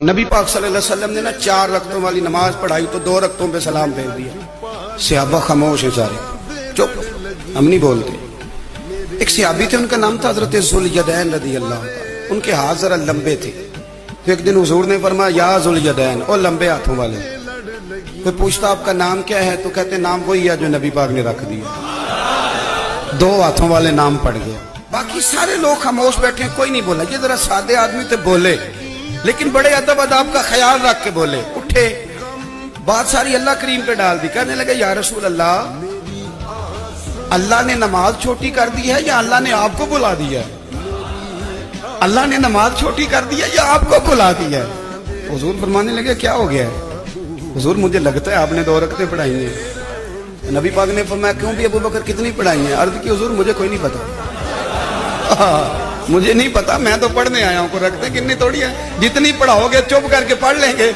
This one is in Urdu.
نبی پاک صلی اللہ علیہ وسلم نے 4 رکعتوں والی نماز پڑھائی تو 2 رکعتوں پہ سلام پھیر دیا. صحابہ خاموش ہیں سارے, چپ, ہم نہیں بولتے. ایک صحابی تھے, ان کا نام تھا حضرت ذوالیدین رضی اللہ عنہ. ان کے ہاتھ ذرا لمبے تھے. تو ایک دن حضور نے فرمایا یا ذوالیدین, اور لمبے ہاتھوں والے. کوئی پوچھتا آپ کا نام کیا ہے, تو کہتے نام وہی ہے جو نبی پاک نے رکھ دیا. 2 ہاتھوں والے نام پڑ گئے. باقی سارے لوگ خاموش بیٹھے ہیں, کوئی نہیں بولا. یہ ذرا سادے آدمی تھے, بولے, لیکن بڑے ادب اداب کا خیال رکھ کے بولے. اٹھے, بات ساری اللہ کریم پہ ڈال دی. کہنے لگے یا رسول اللہ, اللہ نے نماز چھوٹی کر دی ہے یا اللہ نے آپ کو بلا دیا ہے؟ اللہ نے نماز چھوٹی کر دی ہے یا آپ کو بلا دیا ہے؟ حضور فرمانے لگے کیا ہو گیا ہے؟ حضور مجھے لگتا ہے آپ نے 2 رکعتیں پڑھائی ہیں. نبی پاک نے فرمایا کیوں بھی ابو بکر کتنی پڑھائی ہیں؟ عرض کی حضور مجھے کوئی نہیں پتا, مجھے نہیں پتا, میں تو پڑھنے آیا ہوں. کو رکھتے کتنی تھوڑی ہے, جتنی پڑھاؤ گے چپ کر کے پڑھ لیں گے.